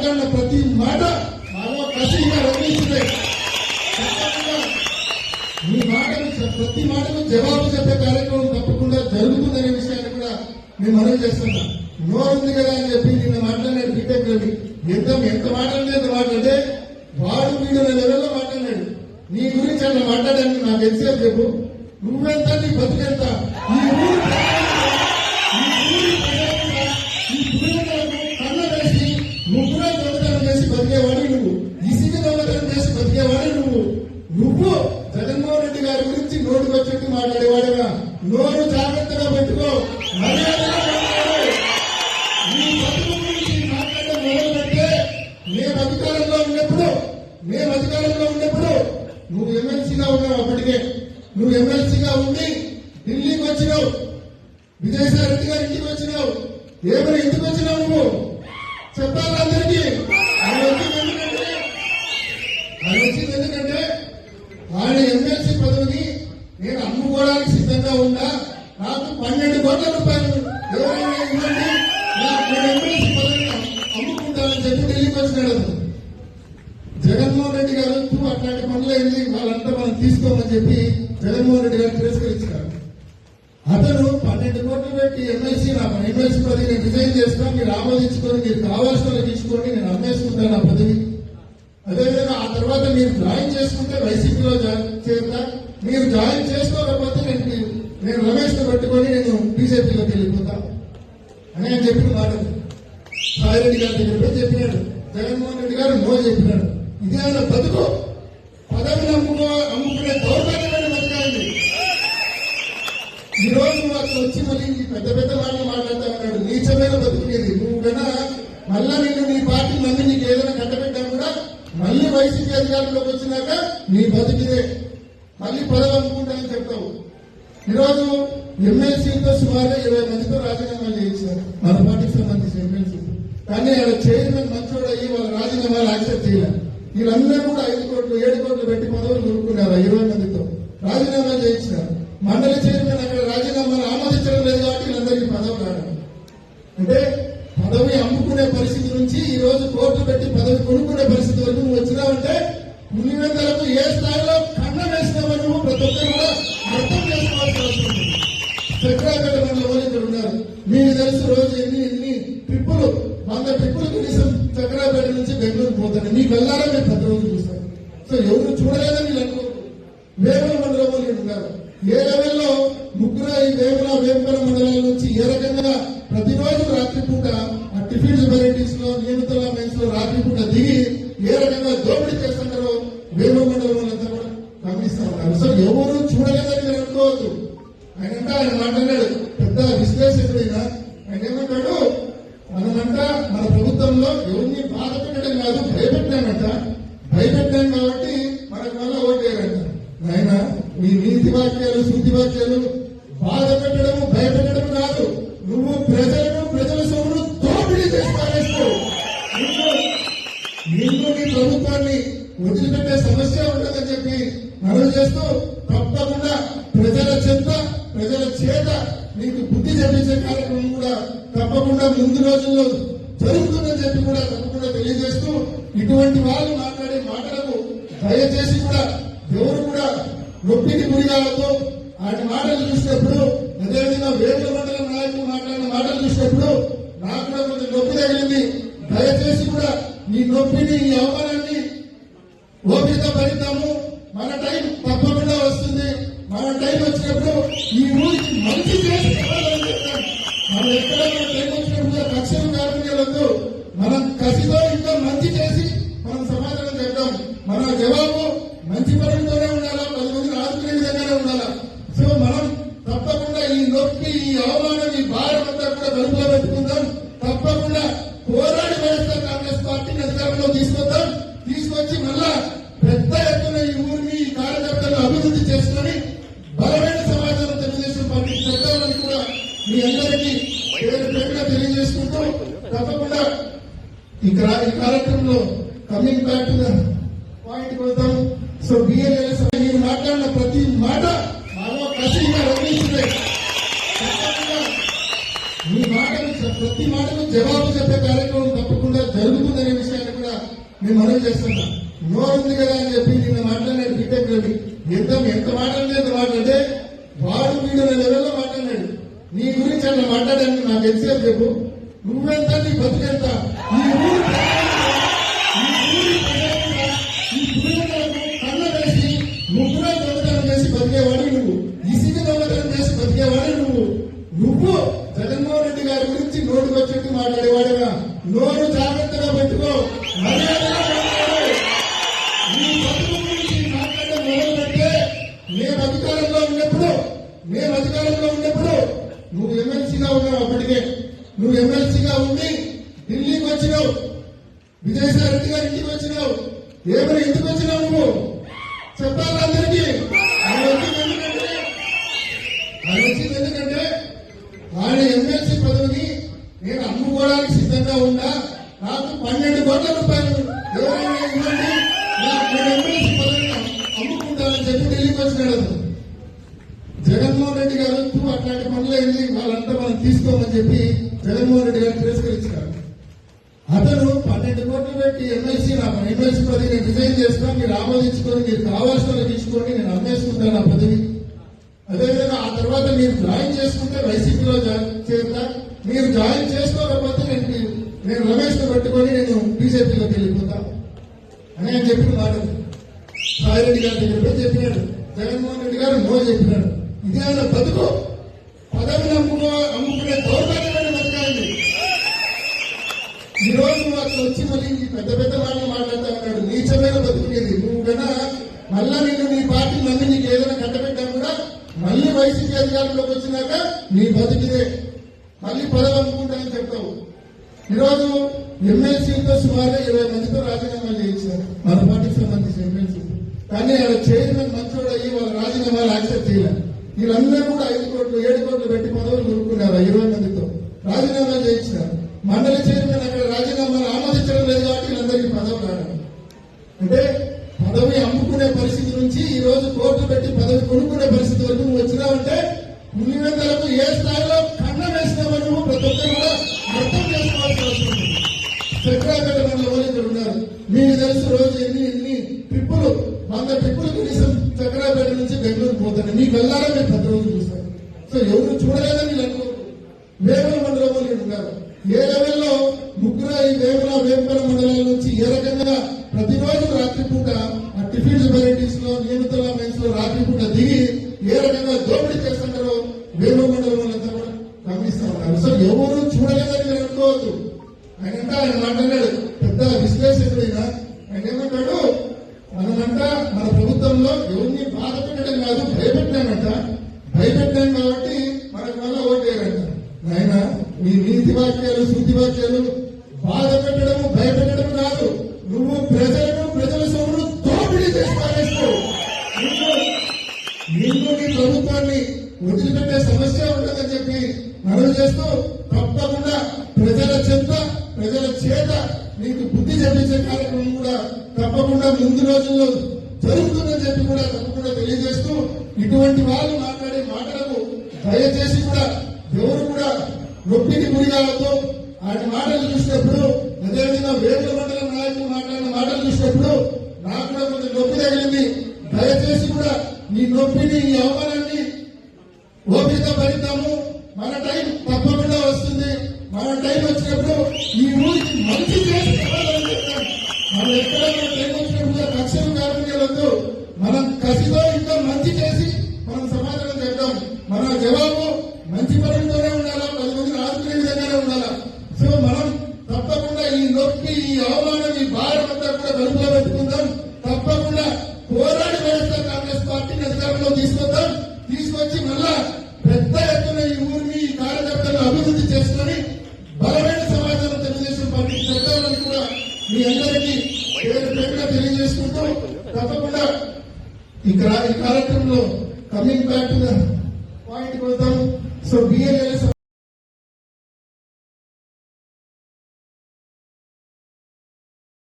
మాట్లాడిన ప్రతి మాట మాలో కసిగా రగిలించింది. మీ మాటలు ప్రతి మాటకు జవాబు చెప్పే కార్యక్రమం తప్పకుండా జరుగుతుందనే విషయాన్ని కూడా నేను మనవి చేస్తున్నా. నోరుంది కదా అని చెప్పి నిన్న మాట్లాడినాడు బీటెక్ రవి. ఎంత మాట్లాడితే వాడు వీడు లెవెల్లో మాట్లాడాడు. నీ గురించి అట్లా మాట్లాడడానికి నాకు ఎంతసేపు చెప్పు. నువ్వెంత, నీ బతుకెంత? ఈ ఊరు కన్న వేసి ముగ్గురు దొంగతనం చేసి బతికేవాడు నువ్వు. ఇసుక దొంగతనం చేసి బతికేవాడు నువ్వు జగన్మోహన్ రెడ్డి గారి గురించి నోటుకు వచ్చేట్టు మాట్లాడేవాడుగా. నోరు జాగ్రత్తగా పెట్టుకో, మర్యాదగా మాట్లాడు. నీ బతుకు గురించి మాట్లాడడం మొదలు పెడితే మేము అధికారంలో ఉన్నప్పుడు నువ్వు ఎమ్మెల్సీగా ఉన్నావు. అప్పటికే నువ్వు ఎమ్మెల్సీగా ఉండి ఢిల్లీకి వచ్చినావు, విజయసాయి రెడ్డి గారి ఇంటికి వచ్చినావు. ఏమైనా ఇంటికి వచ్చినావు నువ్వు చెప్పాలి అందరికీ. ఆయన వచ్చింది ఎందుకంటే ఆయన ఎమ్మెల్సీ పదవిని నేను అమ్ముకోవడానికి సిద్ధంగా ఉన్నా, నాకు 12 కోట్ల రూపాయలు ఎవరైనా ఇవ్వండి, నేను ఎమ్మెల్సీ పదవిని అమ్ముకుంటానని చెప్పి ఢిల్లీకి వచ్చినాడు. జగన్మోహన్ రెడ్డి గారు అట్లాంటి పనులు ఏంటి వాళ్ళంతా మనం తీసుకోమని చెప్పి జగన్మోహన్ రెడ్డి గారు తిరస్కరించారు. అతను 12 కోట్లు పెట్టి ఎమ్మెల్సీ పదవి నేను రిజైన్ చేస్తాను, మీరు ఆమోదించుకొని మీరు కావాల్సిన వాళ్ళకి ఇచ్చుకోండి, నేను అమ్మేసుకుంటాను ఆ పదవి. అదేవిధంగా ఆ తర్వాత మీరు జాయిన్ చేసుకుంటే వైసీపీలో చేరుతా, మీరు జాయిన్ చేసుకోకపోతే నేను రమేష్ ను పెట్టుకొని నేను బీజేపీలోకి వెళ్ళిపోతా అని ఆయన చెప్పిన మాట సాయిరెడ్డి గారి దగ్గర చెప్పినాడు. జగన్మోహన్ రెడ్డి గారు నో చెప్పినాడు. ఇదే ఆయన బతుకు. పదవిని అమ్ముకునే దౌర్భాగ్యమైన బతకాలి. ఈ రోజు నువ్వు అక్కడ వచ్చి మళ్ళీ పెద్ద మాటలు మాట్లాడుతా ఉన్నాడు. నీచమైన బతుకునేది నువ్వు కన్నా మళ్ళా నీ పార్టీ మళ్ళీ నీకు ఏదైనా కట్టబెట్టా కూడా మళ్ళీ వైసీపీ అధికారంలోకి వచ్చినాక నీ బతికిదే మళ్ళీ పదవి అమ్ముకుంటానని చెప్తావు. ఈరోజు ఎమ్మెల్సీతో సుమారు 20 మందితో రాజీనామాలు చేయించారు మన పార్టీకి సంబంధించిన ఎమ్మెల్సీ. కానీ ఆయన చైర్మన్ మంచోడు అయ్యి వాళ్ళ రాజీనామాలు యాక్సెప్ట్ చేయలేదు. వీళ్ళందరూ కూడా 5 కోట్లు 7 కోట్లు పెట్టి పదవులు కొనుక్కున్నారు. 20 మందితో రాజీనామాలు చేయించినారు. మండలి చైర్మన్ అక్కడ రాజీనామాలు ఆమోదించడం లేదు కాబట్టి వీళ్ళందరికీ పదవులు రావడం. అంటే పదవి అమ్ముకునే పరిస్థితి నుంచి ఈ రోజు కోర్టు పెట్టి పదవి కొనుక్కునే పరిస్థితి వరకు నువ్వు వచ్చినావంటే పులివెందులకు ఏ స్థాయిలో కన్నం వేసినావని నువ్వు ప్రతి ఒక్కరు కూడా అర్థం చేసుకోవాల్సిన అవసరం ఉంది. చక్రాపేట మండలంలో ఇక్కడ ఉన్నారు. మీకు తెలుసు రోజు ఎన్ని ట్రిప్పులు 100 ట్రిప్పులు కనీసం చక్రాపేట నుంచి బెంగళూరు పోతాను. మీకు వెళ్ళారా మీరు ప్రతి రోజు చూస్తారు. సో ఎవరు చూడలేదని వీళ్ళు అనుకోరు. వేముల మండలంలో వీళ్ళు ఉన్నారు. ఏ లెవెల్లో ముగ్గురు ఈ వేముల మండలాల నుంచి ఏ రకంగా ప్రతిరోజు రాత్రిపూట ఆ టిఫిన్స్ వెరైటీస్ లో నియమిత మైన్స్ లో రాత్రిపూట దిగి ఏ రకంగా దోపిడీ చేస్తున్నారో వేముల మండలం అంతా కూడా గమనిస్తా ఉన్నారు. సో ఎవరు చూడలేదని మీరు అనుకోవద్దు. ఆయన మాట్లాడాడు పెద్ద విశ్లేషకుడైనా. ఆయన ఏమంటాడు, మనమంట మన ప్రభుత్వంలో ఎవరిని బాధ పెట్టడం కాదు భయపెట్టాం కాబట్టి మనకు వల్ల ఓటేయాలంట. ఆయన మీ నీతి వాక్యాలు శుద్ధి వాక్యాలు బాధ పెట్టడము భయపెట్టడం కాదు. నువ్వు ప్రజల సొమ్మును దోపిడీ చేసి పారేస్తావు. నిన్ను నీ ప్రభుత్వాన్ని వదిలిపెట్టే సమస్య ఉండదని చెప్పి మనవి చేస్తూ తప్పకుండా ప్రజల చేత నీకు బుద్ధి చెప్పించే కార్యక్రమం కూడా తప్పకుండా ముందు రోజుల్లో జరుగుతుందని చెప్పి కూడా తప్పకుండా తెలియజేస్తూ ఇటువంటి వాళ్ళు మాట్లాడే మాటలకు దయచేసి కూడా ఎవరు కూడా నొప్పికి గురిగాలతో ఆయన మాటలు చూసినప్పుడు, అదేవిధంగా వేముల మండలం నాయకులు మాట్లాడిన మాటలు చూసినప్పుడు నాకు కూడా కొంచెం నొప్పి తగిలింది. దయచేసి కూడా ఈ నొప్పిని ఈ అవమానాన్ని ఓపిక భరిద్దాము. మన టైం తప్పకుండా వస్తుంది. మన టైం వచ్చినప్పుడు ఈ ఊరికి మంచి చేసి చెప్తాం. మనం ఎక్కడ మన టైం వచ్చినప్పుడు కక్షలు కార్మికులతో మనం కసితో ఇంకా మంచి చేసి మనం సమాధానం చెప్తాం. మన జవాబు మంచి పనులతోనే ఉండాలా, 10 మందిని ఆదుకునే విధంగానే ఉండాలా. సో మనం తప్పకుండా ఈ నొప్పి ఈ అవమానం ఈ భారం అంతా కూడా వెలుగులో పెట్టుకుందాం. తప్పకుండా పోరాడి వైఎస్ఆర్ కాంగ్రెస్ పార్టీని అధికారంలో తీసుకొచ్చి మళ్ళా పెద్ద ఎత్తున ఈ ఊరిని ఈ కార్యకర్తలు అభివృద్ధి చేసుకుని బలమైన సమాధానం తెలుగుదేశం పార్టీకి చెప్తామని కూడా మీ అందరికీ పేరుగా తెలియజేసుకుంటూ తప్పకుండా ఈ కార్యక్రమంలో coming back to the point పోతాం. సో బిఎల్ఎస్ మీరు మాట్లాడిన ప్రతి మాట మాలో కసిగా రగిలించింది. మీ మాటలు ప్రతి మాటకు జవాబు చెప్పే కార్యక్రమం తప్పకుండా జరుగుతుందనే విషయాన్ని కూడా నేను మనవి చేస్తున్నా. నోరుంది కదా అని చెప్పి నిన్న మాట్లాడినాడు బీటెక్ రవి. ఎంత మాట్లాడితే వాడు వీడు లెవెల్లో మాట్లాడాడు. నీ గురించి అట్లా మాట్లాడడానికి నాకు ఎంతసేపు చెప్పు. నువ్వెంత, నీ బతుకెంత, ఈ ఊరు కన్న వేసి ముగ్గురు దొంగతనం చేసి బతికేవాడు నువ్వు, ఇసుక దొంగతనం చేసి బతికేవాడు నువ్వు జగన్మోహన్ రెడ్డి గారి గురించి నోటుకు వచ్చేట్టు మాట్లాడేవాడుగా. నోరు జాగ్రత్తగా పెట్టుకో, మర్యాదగా మాట్లాడు. నీ బతుకు గురించి మాట్లాడడం మొదలు పెడితే మేము అధికారంలో ఉన్నప్పుడు నువ్వు ఎమ్మెల్సీగా ఉన్నావు. అప్పటికే నువ్వు ఎమ్మెల్సీగా ఉండి ఢిల్లీకి వచ్చినావు, విజయసాయి రెడ్డి గారి ఇంటికి వచ్చినావు. ఏమైనా ఎందుకు వచ్చినావు నువ్వు చెప్పాలి అందరికీ. ఆయన వచ్చింది ఎందుకంటే ఆయన ఎమ్మెల్సీ పదవిని నేను అమ్ముకోవడానికి సిద్ధంగా ఉన్నా, నాకు 12 కోట్ల రూపాయలు ఎవరైనా ఇవ్వండి, నేను ఎమ్మెల్సీ పదవిని అమ్ముకుంటానని చెప్పి ఢిల్లీకి వచ్చినాడు. జగన్మోహన్ రెడ్డి గారు అట్లాంటి పనులు వెళ్ళి వాళ్ళంతా మనం తీసుకోమని చెప్పి జగన్మోహన్ రెడ్డి గారు తిరస్కరించారు. అతను 12 కోట్లు పెట్టి ఎమ్మెల్సీ పదవి నేను రిజైన్ చేస్తాను, మీరు ఆమోదించుకొని మీరు కావాల్సిన తీసుకోండి, నేను అమ్మేసుకుంటాను ఆ పదవి. అదేవిధంగా ఆ తర్వాత మీరు జాయిన్ చేసుకుంటే వైసీపీలో చేరుతా, మీరు జాయిన్ చేసుకోకపోతే నేను రమేష్ ను పెట్టుకొని నేను బీజేపీలోకి వెళ్ళిపోతా అని ఆయన చెప్పిన మాట. సాయిరెడ్డి గారి దగ్గర చెప్పినాడు, జగన్మోహన్ రెడ్డి గారు నో చెప్పినాడు. ఇదే ఆయన బతుకు, పదవిని అమ్ముకునే దౌర్భాగ్యమైన బతకాలి. ఈ రోజు నువ్వు అక్కడ వచ్చి మళ్ళీ పెద్ద మాటలు మాట్లాడుతా ఉన్నాడు. నీచమైన బతుకునేది నువ్వు కన్నా మళ్ళా నీ పార్టీ నమ్మి నీకు ఏదైనా కట్టబెట్టా కూడా మళ్ళీ వైసీపీ అధికారంలోకి వచ్చినాక నీ బతికిదే, మళ్ళీ పదవి అమ్ముకుంటానని చెప్తావు. ఈరోజు ఎమ్మెల్సీలతో సుమారుగా 20 మందితో రాజీనామాలు చేయించారు మన పార్టీకి సంబంధించిన ఎమ్మెల్సీ. కానీ ఆయన చైర్మన్ మంచోడు అయ్యి వాళ్ళ రాజీనామాలు యాక్సెప్ట్ చేయలేదు. వీళ్ళందరూ కూడా 5 కోట్లు 7 కోట్లు పెట్టి పదవులు కొనుక్కున్నారు. 20 మందితో రాజీనామాలు చేయించినారు. మండలి చైర్మన్ అక్కడ రాజీనామాలు ఆమోదించడం లేదు కాబట్టి వీళ్ళందరికీ పదవులు రావడం. అంటే పదవి అమ్ముకునే పరిస్థితి నుంచి ఈ రోజు కోర్టు పెట్టి పదవి కొనుక్కునే పరిస్థితి వరకు నువ్వు వచ్చినావంటే పులివెందులకు ఏ స్థాయిలో కన్నం వేసినావో నువ్వు ప్రతి ఒక్కరు కూడా అర్థం చేసుకోవాల్సిన అవసరం ఉంది. చక్రాపేట మండలంలో ఇక్కడ ఉన్నారు, మీకు తెలుసు రోజు ఎన్ని ట్రిప్పులు 100 ట్రిప్పులు కనీసం చక్రాపేట నుంచి బెంగళూరు పోతాను. మీకు వెళ్ళాలని మీరు 10 రోజులు చూస్తారు. సో ఎవరు చూడలేదని వీళ్ళు అనుకోరు. వేముల మండలంలో నేను ఉన్నారు. ఏ లెవెల్లో ముగ్గురు ఈ వేముల మండలాల నుంచి ఏ రకంగా ప్రతిరోజు రాత్రిపూట ఆ టిఫిన్స్ వెరైటీస్ లో నియమిత మెయిన్స్ లో రాత్రిపూట దిగి ఏ రకంగా దోపిడీ చేస్తుంటారో వేముల మండలం వాళ్ళంతా కూడా గమనిస్తా ఉన్నారు. సో ఎవరు చూడలేదని మీరు అనుకోవద్దు. ఆయన మాట్లాడాడు పెద్ద విశ్లేషకుడైనా. ఆయన ఏమంటాడు, మనమంట మన ప్రభుత్వంలో ఎవరిని బాధ పెట్టడం కాదు భయపెట్టాం కాబట్టి మనకు వల్ల ఓటేయాలంట. ఆయన మీ నీతి వాక్యాలు శుద్ధి వాక్యాలు బాధ పెట్టడము భయపెట్టడం కాదు. నువ్వు ప్రజల సొమ్మును దోపిడీ చేసి పారేస్తావు. నిన్ను నీ ప్రభుత్వాన్ని వదిలిపెట్టే సమస్య ఉండదని చెప్పి మనవి చేస్తూ తప్పకుండా ప్రజల చేత నీకు బుద్ధి చెప్పించే కార్యక్రమం కూడా తప్పకుండా ముందు రోజుల్లో జరుగుతుందని చెప్పి కూడా తప్పకుండా తెలియజేస్తూ ఇటువంటి వాళ్ళు మాట్లాడే మాటలకు దయచేసి కూడా ఎవరు కూడా నొప్పికి గురికావద్దు. ఆయన మాటలు చూసినప్పుడు అదేవిధంగా వేముల మండలం నాయకులు మాట్లాడిన మాటలు చూసినప్పుడు నాకు కూడా కొంచెం నొప్పి తగిలింది. దయచేసి కూడా ఈ నొప్పిని ఈ అవమానాన్ని ఓపిక భరిద్దాము. మన టైం తప్పకుండా వస్తుంది. మన టైం వచ్చినప్పుడు ఈ ఊరికి మంచి చేసి మనం ఎక్కడైనా టైం వచ్చినప్పుడు కక్షలు కార్మికులతో మనం కసితో ఇంకా మంచి చేసి మనం సమాధానం చేద్దాం. మన జవాబు మంచి పనులతోనే ఉండాలా, 10 మందిని ఆదుకునే విధంగానే ఉండాలా. సో మనం తప్పకుండా ఈ నొప్పి ఈ అవమానం ఈ భారం అంతా కూడా కడుపులో పెట్టుకుందాం. తప్పకుండా పోరాడి వైఎస్ఆర్ కాంగ్రెస్ పార్టీని అధికారంలో తీసుకొచ్చి మళ్ళా పెద్ద ఎత్తున ఈ ఊరిని ఈ కార్యకర్తలను అభివృద్ధి చేసుకుని బలమైన సమాచారం తెలుగుదేశం పార్టీకి చెప్తామని కూడా మీ అందరికీ పేరుగా తెలియజేసుకుంటూ తప్పకుండా ఈ కార్యక్రమంలో coming back to the point వెళ్తాం. So BLS